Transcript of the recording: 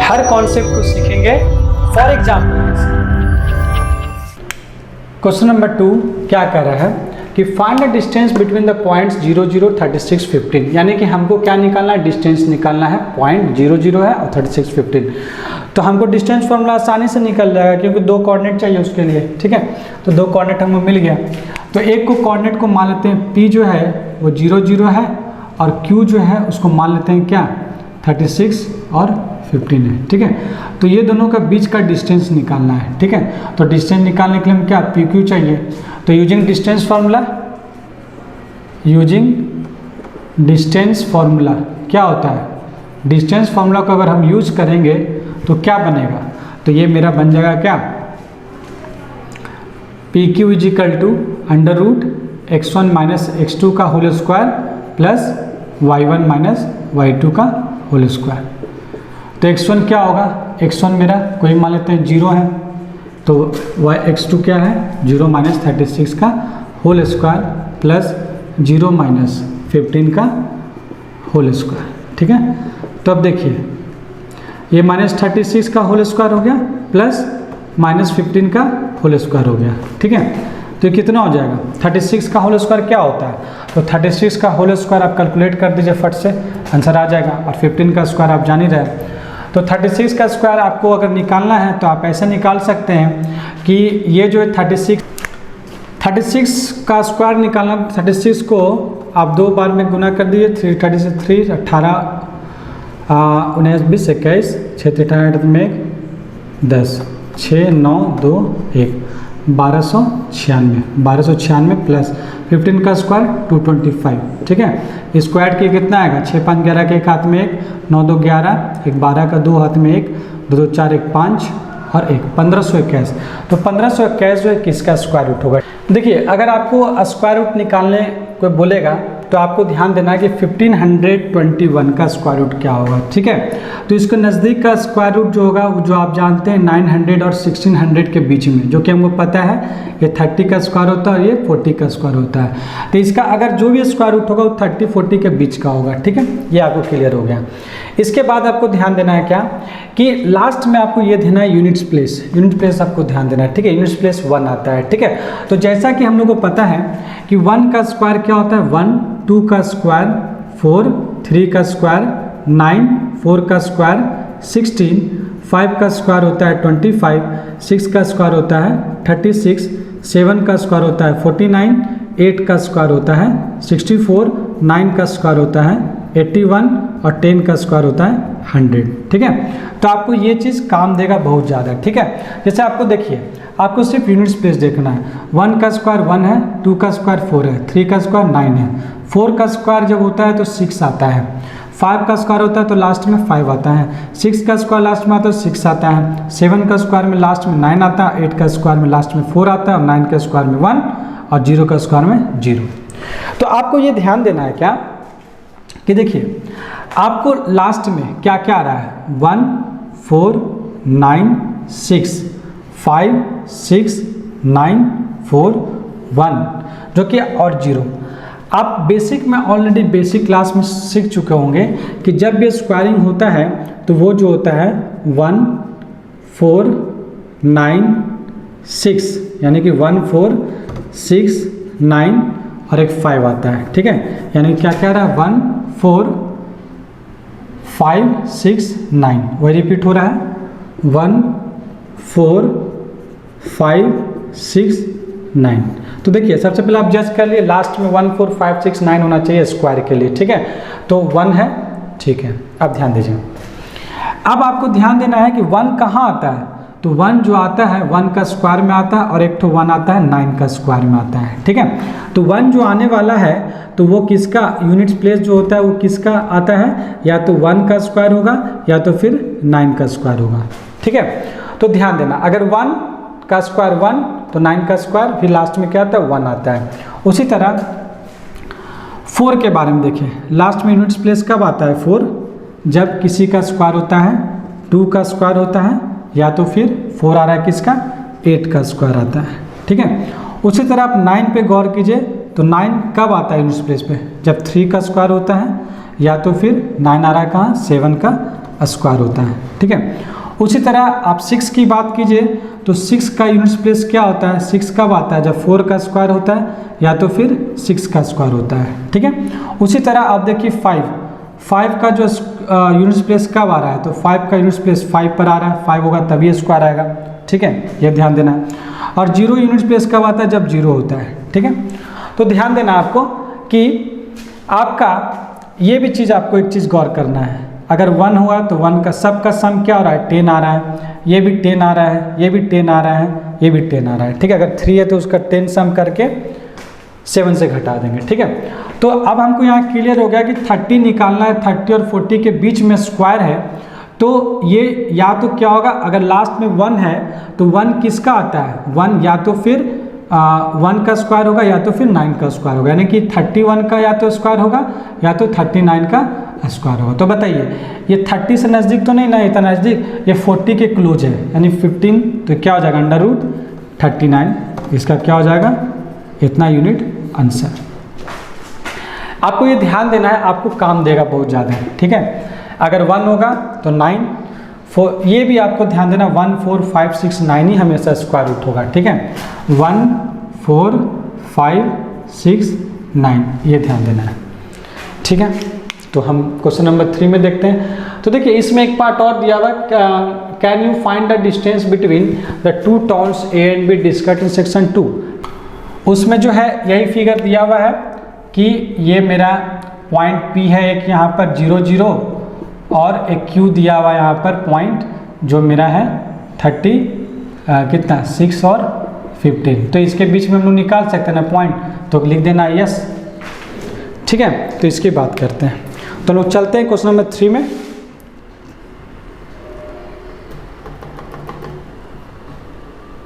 हर concept को सीखेंगे। For example question number 2 क्या कह रहा है कि find the distance between the points 0, 0, 36, 15। यानी कि हमको क्या निकालना है, डिस्टेंस निकालना है। पॉइंट 0, 0 है और 36, 15। तो हमको डिस्टेंस फॉर्मूला आसानी से निकल जाएगा क्योंकि 2 कोऑर्डिनेट चाहिए उसके लिए। ठीक है, तो 2 कोऑर्डिनेट हमको मिल गया। तो एक को कोऑर्डिनेट को मान लेते हैं P जो है वो 0, 0 है और Q जो है उसको मान लेते हैं क्या 36 और 15 है। ठीक है, तो ये दोनों का बीच का डिस्टेंस निकालना है। ठीक है, तो डिस्टेंस निकालने के लिए हम क्या PQ चाहिए। तो यूजिंग डिस्टेंस फार्मूला क्या होता है, डिस्टेंस फार्मूला को अगर हम यूज करेंगे तो क्या बनेगा, तो ये मेरा बन जाएगा क्या PQ = x1 - x2 का whole square plus y1 - y2 का होल स्क्वायर। तो x1 क्या होगा, x1 मेरा कोई मान लेते हैं 0 है, तो x2 क्या है 0 - 36 का होल स्क्वायर प्लस 0 - 15 का होल स्क्वायर। ठीक है, तो अब देखिए ये -36 का होल स्क्वायर हो गया प्लस -15 का होल स्क्वायर हो गया। ठीक है, तो ये कितना हो जाएगा, 36 का होल स्क्वायर क्या होता है, तो 36 का होल स्क्वायर आप कैलकुलेट कर दीजिए फट से, आंसर आ जाएगा। और 15 का स्क्वायर आप जान ही रहे, तो 36 का स्क्वायर आपको अगर निकालना है तो आप ऐसे निकाल सकते हैं कि ये जो है 36 का स्क्वायर निकालना, 36 को आप 2 बार में गुना कर दीजिए, 3 18 19 20 21 6 18 में 10 6 9 2 1 1296 प्लस 15 का स्क्वायर 225। ठीक है, स्क्वायर के कितना आएगा, 6 5 11 के एक हाथ में 1 9 2 11 1 12 का 2 हाथ में 1 2 2 4 1 5 और 1 1521। तो 1521 जो है किसका स्क्वायर रूट होगा। देखिए अगर आपको स्क्वायर रूट निकालने को बोलेगा तो आपको ध्यान देना है कि 1521 का स्क्वायर रूट क्या होगा। ठीक है, तो इसके नज़दीक का स्क्वायर रूट जो होगा जो आप जानते हैं 900 और 1600 के बीच में, जो कि हमको पता है ये 30 का स्क्वायर होता है और ये 40 का स्क्वायर होता है। तो इसका अगर जो भी स्क्वायर रूट होगा वो 30 40 के बीच का होगा। ठीक है, ये आपको क्लियर हो गया। इसके बाद आपको ध्यान देना है क्या कि लास्ट में आपको ये देना है यूनिट्स प्लेस आपको ध्यान देना है। ठीक है, यूनिट्स प्लेस 1 आता है। ठीक है, तो जैसा कि हम लोग को पता है कि 1 का स्क्वायर क्या होता है 1, 2 का स्क्वायर 4, 3 का स्क्वायर 9, 4 का स्क्वायर 16, 5 का स्क्वायर होता है 25, 6 का स्क्वायर होता है 36, 7 का स्क्वायर होता है 49, 8 का स्क्वायर होता है 64, 9 का स्क्वायर होता है 81 और 10 का स्क्वायर होता है 100। ठीक है, तो आपको ये चीज़ काम देगा बहुत ज़्यादा। ठीक है, जैसे आपको देखिए आपको सिर्फ यूनिट्स प्लेस देखना है। 1 का स्क्वायर 1 है, 2 का स्क्वायर 4 है, 3 का स्क्वायर 9 है, 4 का स्क्वायर जब होता है तो 6 आता है, 5 का स्क्वायर होता है तो लास्ट में 5 आता है, 6 का स्क्वायर लास्ट में आता है तो 6 आता है, 7 का स्क्वायर में लास्ट में 9 आता है, 8 का स्क्वायर में लास्ट में 4 आता है और 9 का स्क्वायर में 1 और 0 का स्क्वायर में 0। तो आपको ये ध्यान देना है क्या कि देखिए आपको लास्ट में क्या क्या आ रहा है 1 4 9 6 5 6 9 4 1 जो कि और 0। आप बेसिक में ऑलरेडी बेसिक क्लास में सीख चुके होंगे कि जब ये स्क्वायरिंग होता है तो वो जो होता है 1 4 9 6 यानी कि 1 4 6 9 और एक 5 आता है। ठीक है, यानी क्या कह रहा है 1 4 5 6 9 वही रिपीट हो रहा है 1 4 5 6 9। तो देखिए सबसे पहले आप जज कर लिए लास्ट में 1 4 5 6 9 होना चाहिए स्क्वायर के लिए। ठीक है, तो 1 है। ठीक है, अब ध्यान दीजिए। अब आपको ध्यान देना है कि 1 कहाँ आता है, तो 1 जो आता है 1 का स्क्वायर में आता है और एक तो 1 आता है 9 का स्क्वायर में आता है। ठीक है, तो 1 जो आने वाला है तो वो किसका यूनिट्स प्लेस जो होता है वो किसका आता है, या तो 1 का स्क्वायर होगा या तो फिर 9 का स्क्वायर होगा। ठीक है, तो ध्यान देना अगर 1 का स्क्वायर 1 तो 9 का स्क्वायर फिर लास्ट में क्या आता है 1 आता है। उसी तरह 4 के बारे में देखिए, लास्ट में यूनिट्स प्लेस कब आता है 4, जब किसी का स्क्वायर होता है 2 का स्क्वायर होता है या तो फिर 4 आ रहा है किसका 8 का स्क्वायर आता है। ठीक है, उसी तरह आप 9 पे गौर कीजिए तो 9 कब आता है यूनिट्स प्लेस पे, जब 3 का स्क्वायर होता है या तो फिर 9 आ रहा है कहाँ, 7 का स्क्वायर होता है। ठीक है, उसी तरह आप 6 की बात कीजिए तो 6 का यूनिट्स प्लेस क्या होता है, 6 कब आता है, जब 4 का स्क्वायर होता है या तो फिर 6 का स्क्वायर होता है। ठीक है, उसी तरह आप देखिए 5 का जो यूनिट्स प्लेस कब आ रहा है, तो 5 का यूनिट्स प्लेस 5 पर आ रहा है, 5 होगा तभी स्क्वायर आएगा। ठीक है, ये ध्यान देना है। और 0 यूनिट्स प्लेस कब आता है, जब 0 होता है। ठीक है, तो ध्यान देना आपको कि आपका ये भी चीज़, आपको एक चीज़ गौर करना है, अगर 1 हुआ तो 1 का सब का सम क्या हो रहा है, 10 आ रहा है, ये भी 10 आ रहा है, ये भी 10 आ रहा है, ये भी 10 आ रहा है। ठीक है, अगर 3 है तो उसका 10 सम करके 7 से घटा देंगे। ठीक है, तो अब हमको यहाँ क्लियर हो गया कि 30 निकालना है, 30 और 40 के बीच में स्क्वायर है, तो ये या तो क्या होगा, अगर लास्ट में 1 है तो 1 किसका आता है, 1 या तो फिर 1 का स्क्वायर होगा या तो फिर 9 का स्क्वायर होगा, यानी कि 31 का या तो स्क्वायर होगा या तो 39 का स्क्वायर होगा। तो बताइए ये 30 से नज़दीक तो नहीं ना, इतना नज़दीक, ये 40 के क्लोज है, यानी 15, तो क्या हो जाएगा √39, इसका क्या हो जाएगा, इतना यूनिट आंसर। आपको ये ध्यान देना है, आपको काम देगा बहुत ज़्यादा। ठीक है, अगर 1 होगा तो 9, 4, ये भी आपको ध्यान देना, 1 4 5 6 9 ही हमेशा स्क्वायर रूट होगा। ठीक है, 1 4 5 6 9, ये ध्यान देना है। ठीक है, तो हम क्वेश्चन नंबर 3 में देखते हैं। तो देखिए इसमें एक पार्ट और दिया हुआ, can you find the distance between the 2 towns A and be discussed in section 2। उसमें जो है यही फिगर दिया हुआ है कि ये मेरा पॉइंट P है, एक यहाँ पर 0 0 और एक Q दिया हुआ यहाँ पर पॉइंट जो मेरा है 30 6 और 15, तो इसके बीच में हम लोग निकाल सकते हैं ना पॉइंट, तो लिख देना यस। ठीक है, तो इसकी बात करते हैं, तो लोग चलते हैं क्वेश्चन नंबर 3 में।